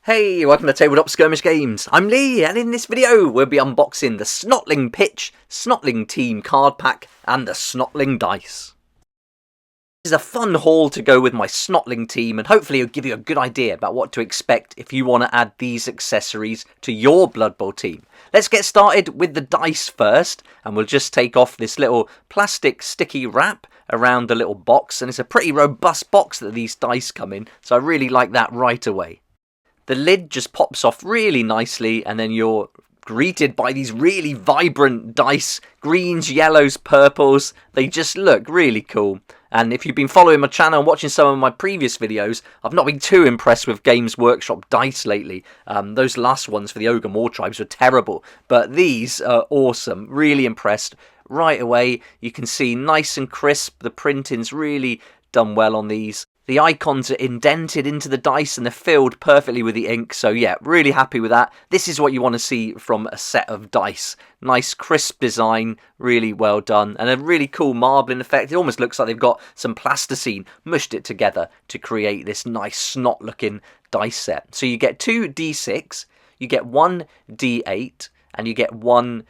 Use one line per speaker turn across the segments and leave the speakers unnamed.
Hey, welcome to Tabletop Skirmish Games. I'm Lee, and in this video we'll be unboxing the SNOTLING Pitch, SNOTLING Team card pack, and the SNOTLING dice. This is a fun haul to go with my SNOTLING team, and hopefully it'll give you a good idea about what to expect if you want to add these accessories to your Blood Bowl team. Let's get started with the dice first, and we'll just take off this little plastic sticky wrap around the little box, and it's a pretty robust box that these dice come in, so I really like that right away. The lid just pops off really nicely, and then you're greeted by these really vibrant dice. Greens, yellows, purples. They just look really cool. And if you've been following my channel and watching some of my previous videos, I've not been too impressed with Games Workshop dice lately. Those last ones for the Ogre Moor Tribes were terrible, but these are awesome. Really impressed. Right away, you can see nice and crisp. The printing's really done well on these. The icons are indented into the dice and they're filled perfectly with the ink, so yeah, really happy with that. This is what you want to see from a set of dice. Nice crisp design, really well done, and a really cool marbling effect. It almost looks like they've got some plasticine, mushed it together to create this nice snot looking dice set. So you get 2 D6, you get 1 D8, and you get 1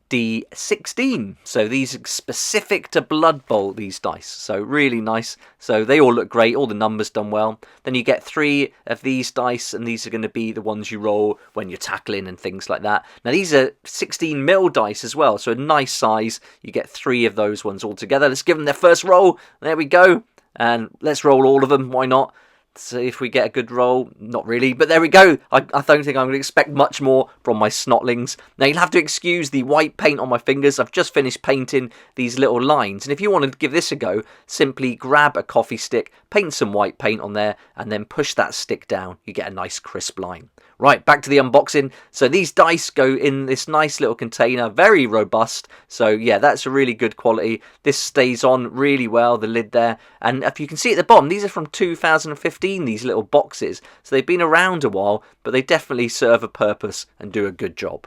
D16. So these are specific to Blood Bowl, these dice. So really nice. So they all look great. All the numbers done well. Then you get 3 of these dice, and these are going to be the ones you roll when you're tackling and things like that. Now these are 16mm dice as well. So a nice size. You get 3 of those ones all together. Let's give them their first roll. There we go. And let's roll all of them. Why not? See if we get a good roll. Not really, but there we go. I don't think I'm going to expect much more from my Snotlings. Now you'll have to excuse the white paint on my fingers. I've just finished painting these little lines, and if you want to give this a go, simply grab a coffee stick, paint some white paint on there, and then push that stick down. You get a nice crisp line. Right, back to the unboxing. So these dice go in this nice little container, very robust. So yeah, that's a really good quality. This stays on really well, the lid there. And if you can see at the bottom, these are from 2015, these little boxes. So they've been around a while, but they definitely serve a purpose and do a good job.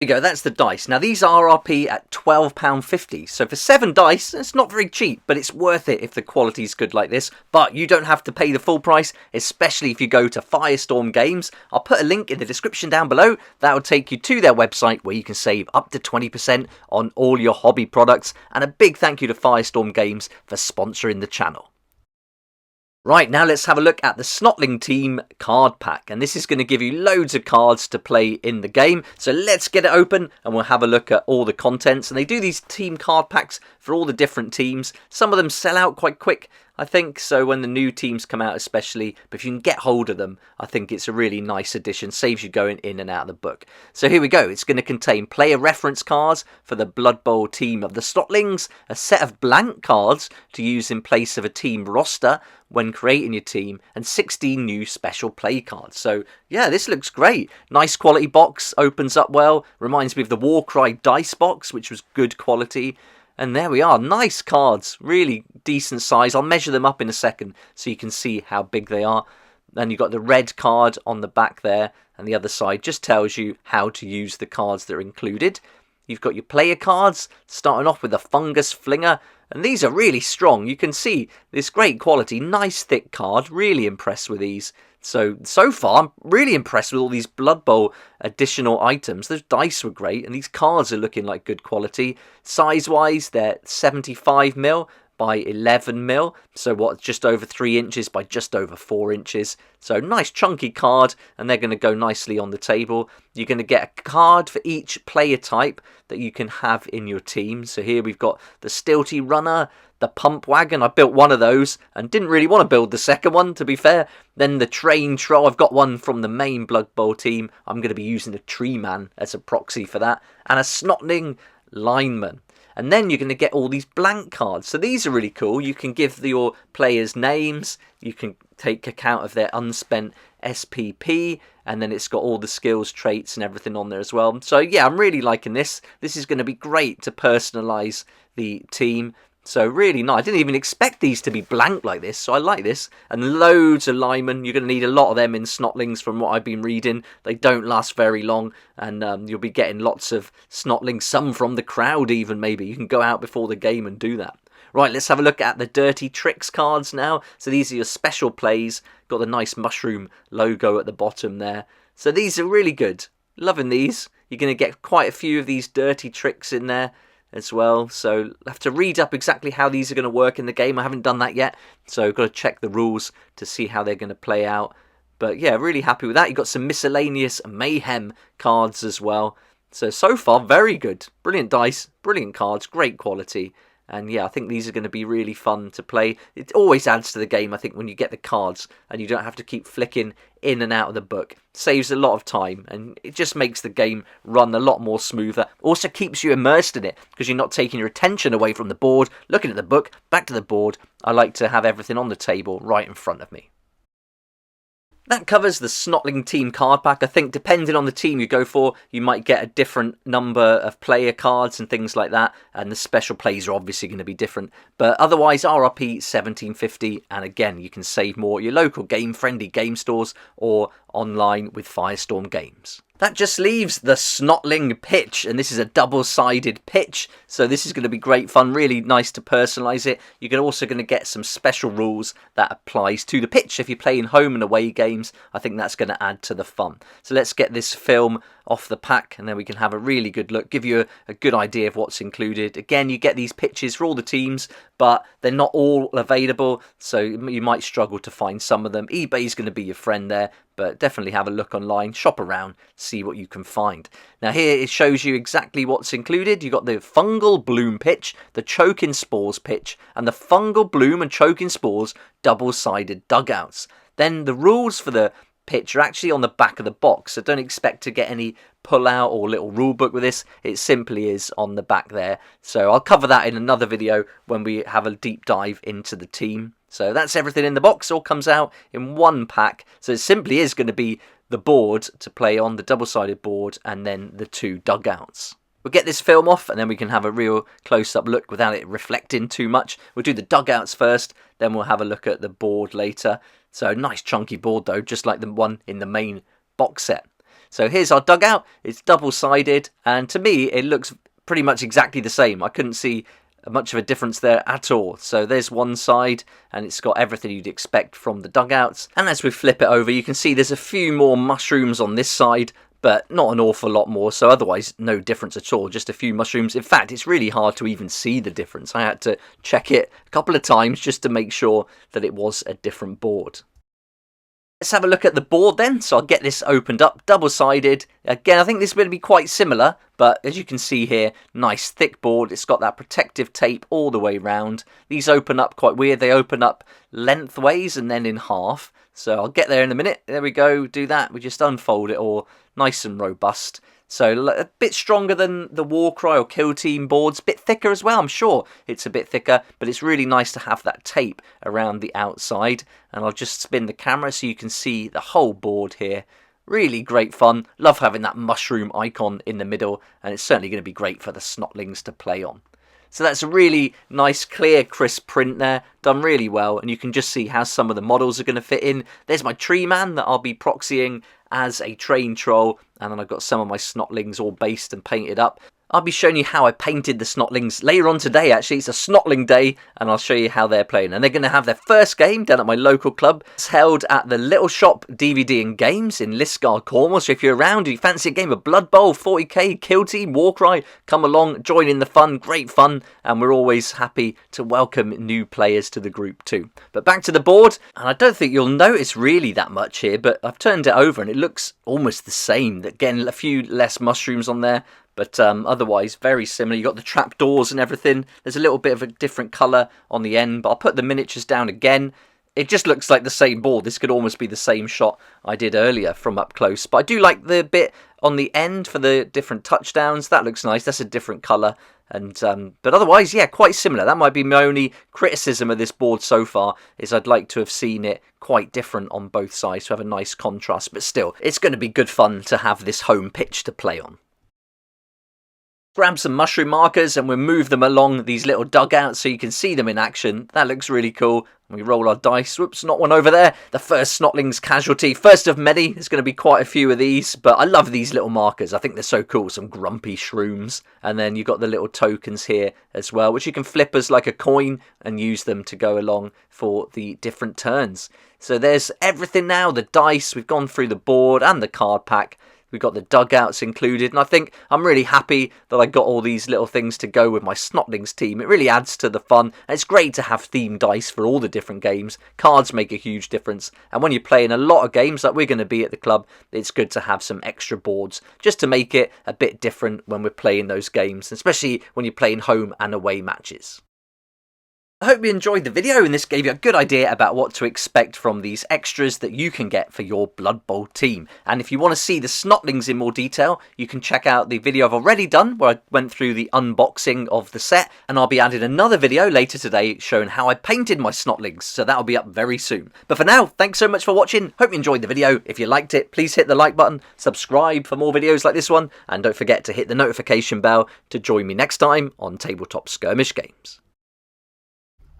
There you go, that's the dice. Now these are RRP at £12.50, so for 7 dice, it's not very cheap, but it's worth it if the quality's good like this. But you don't have to pay the full price, especially if you go to Firestorm Games. I'll put a link in the description down below. That will take you to their website where you can save up to 20% on all your hobby products. And a big thank you to Firestorm Games for sponsoring the channel. Right, now let's have a look at the SNOTLING Team card pack, and this is going to give you loads of cards to play in the game. So let's get it open and we'll have a look at all the contents. And they do these team card packs for all the different teams. Some of them sell out quite quick, I think, so when the new teams come out especially, but if you can get hold of them, I think it's a really nice addition, saves you going in and out of the book. So here we go, it's going to contain player reference cards for the Blood Bowl team of the Snotlings, a set of blank cards to use in place of a team roster when creating your team, and 16 new special play cards. So yeah, this looks great. Nice quality box, opens up well, reminds me of the Warcry dice box, which was good quality. And there we are, nice cards, really decent size. I'll measure them up in a second so you can see how big they are. Then you've got the red card on the back there, and the other side just tells you how to use the cards that are included. You've got your player cards, starting off with a Fungus Flinger, and these are really strong. You can see this great quality, nice thick card, really impressed with these. So far, I'm really impressed with all these Blood Bowl additional items. Those dice were great, and these cards are looking like good quality. Size-wise, they're 75mm by 11mm, so what, just over 3 inches by just over 4 inches. So nice chunky card, and they're going to go nicely on the table. You're going to get a card for each player type that you can have in your team. So here we've got the Stilty Runner, the Pump Wagon. I built one of those and didn't really want to build the second one, to be fair. Then the Train Troll. I've got one from the main Blood Bowl team. I'm going to be using a Tree Man as a proxy for that. And a Snotling Lineman. And then you're going to get all these blank cards. So these are really cool. You can give your players names. You can take account of their unspent SPP. And then it's got all the skills, traits and everything on there as well. So yeah, I'm really liking this. This is going to be great to personalise the team. So really nice. I didn't even expect these to be blank like this, so I like this. And loads of linemen. You're going to need a lot of them in Snotlings from what I've been reading. They don't last very long, and you'll be getting lots of Snotlings, some from the crowd even maybe. You can go out before the game and do that. Right, let's have a look at the Dirty Tricks cards now. So these are your special plays. Got the nice mushroom logo at the bottom there. So these are really good. Loving these. You're going to get quite a few of these Dirty Tricks in there as well. So I have to read up exactly how these are going to work in the game. I haven't done that yet. So I've got to check the rules to see how they're going to play out. But yeah, really happy with that. You've got some miscellaneous mayhem cards as well. So far, very good. Brilliant dice, brilliant cards, great quality. And yeah, I think these are going to be really fun to play. It always adds to the game, I think, when you get the cards and you don't have to keep flicking in and out of the book. Saves a lot of time and it just makes the game run a lot more smoother. Also keeps you immersed in it because you're not taking your attention away from the board, looking at the book, back to the board. I like to have everything on the table right in front of me. That covers the Snotling team card pack. I think depending on the team you go for, you might get a different number of player cards and things like that. And the special plays are obviously going to be different. But otherwise, RRP $17.50. And again, you can save more at your local game-friendly game stores or online with Firestorm Games. That just leaves the Snotling pitch, and this is a double-sided pitch, so this is going to be great fun, really nice to personalise it. You're also going to get some special rules that applies to the pitch. If you're playing home and away games, I think that's going to add to the fun. So let's get this film off the pack, and then we can have a really good look, give you a good idea of what's included. Again, you get these pitches for all the teams, but they're not all available, so you might struggle to find some of them. eBay's going to be your friend there, but definitely have a look online, shop around, see what you can find. Now here it shows you exactly what's included. You've got the fungal bloom pitch, the choking spores pitch, and the fungal bloom and choking spores double-sided dugouts. Then the rules for the pitch are actually on the back of the box, so don't expect to get any pull-out or little rule book with this. It simply is on the back there. So I'll cover that in another video when we have a deep dive into the team. So that's everything in the box, all comes out in one pack. So it simply is going to be the board to play on, the double-sided board, and then the two dugouts. We'll get this film off and then we can have a real close-up look without it reflecting too much. We'll do the dugouts first, then we'll have a look at the board later. So nice chunky board though, just like the one in the main box set. So here's our dugout. It's double-sided, and to me it looks pretty much exactly the same. I couldn't see much of a difference there at all. So there's one side and it's got everything you'd expect from the dugouts. And as we flip it over, you can see there's a few more mushrooms on this side, but not an awful lot more, so otherwise no difference at all, just a few mushrooms. In fact, it's really hard to even see the difference. I had to check it a couple of times just to make sure that it was a different board. Let's have a look at the board then. So I'll get this opened up, double-sided. Again, I think this is going to be quite similar, but as you can see here, nice thick board. It's got that protective tape all the way round. These open up quite weird. They open up lengthways and then in half. So I'll get there in a minute. There we go, do that. We just unfold it all, nice and robust. So a bit stronger than the Warcry or Kill Team boards, a bit thicker as well, I'm sure it's a bit thicker, but it's really nice to have that tape around the outside. And I'll just spin the camera so you can see the whole board here. Really great fun, love having that mushroom icon in the middle, and it's certainly going to be great for the Snotlings to play on. So that's a really nice, clear, crisp print there, done really well, and you can just see how some of the models are going to fit in. There's my tree man that I'll be proxying as a train troll, and then I've got some of my Snotlings all based and painted up. I'll be showing you how I painted the Snotlings later on today, actually. It's a Snotling day, and I'll show you how they're playing. And they're going to have their first game down at my local club. It's held at the Little Shop DVD and Games in Lisgar, Cornwall. So if you're around and you fancy a game of Blood Bowl, 40k, Kill Team, Warcry, come along, join in the fun, great fun. And we're always happy to welcome new players to the group too. But back to the board, and I don't think you'll notice really that much here, but I've turned it over and it looks almost the same. Again, a few less mushrooms on there. But otherwise, very similar. You've got the trapdoors and everything. There's a little bit of a different colour on the end, but I'll put the miniatures down again. It just looks like the same board. This could almost be the same shot I did earlier from up close. But I do like the bit on the end for the different touchdowns. That looks nice. That's a different colour. And but otherwise, yeah, quite similar. That might be my only criticism of this board so far, is I'd like to have seen it quite different on both sides to have a nice contrast. But still, it's going to be good fun to have this home pitch to play on. grab some mushroom markers and we'll move them along these little dugouts so you can see them in action. That looks really cool. We roll our dice. Whoops, not one over there. The first Snotling's casualty. First of many. There's going to be quite a few of these, but I love these little markers. I think they're so cool. Some grumpy shrooms. And then you've got the little tokens here as well, which you can flip as like a coin and use them to go along for the different turns. So there's everything now. The dice, we've gone through the board and the card pack. We've got the dugouts included, and I think I'm really happy that I got all these little things to go with my Snotlings team. It really adds to the fun, and it's great to have themed dice for all the different games. Cards make a huge difference, and when you're playing a lot of games like we're going to be at the club, it's good to have some extra boards, just to make it a bit different when we're playing those games, especially when you're playing home and away matches. I hope you enjoyed the video and this gave you a good idea about what to expect from these extras that you can get for your Blood Bowl team. And if you want to see the Snotlings in more detail, you can check out the video I've already done where I went through the unboxing of the set, and I'll be adding another video later today showing how I painted my Snotlings, so that'll be up very soon. But for now, thanks so much for watching. Hope you enjoyed the video. If you liked it, please hit the like button, subscribe for more videos like this one, and don't forget to hit the notification bell to join me next time on Tabletop Skirmish Games.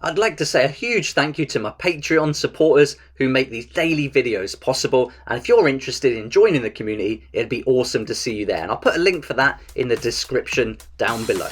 I'd like to say a huge thank you to my Patreon supporters who make these daily videos possible, and if you're interested in joining the community, it'd be awesome to see you there, and I'll put a link for that in the description down below.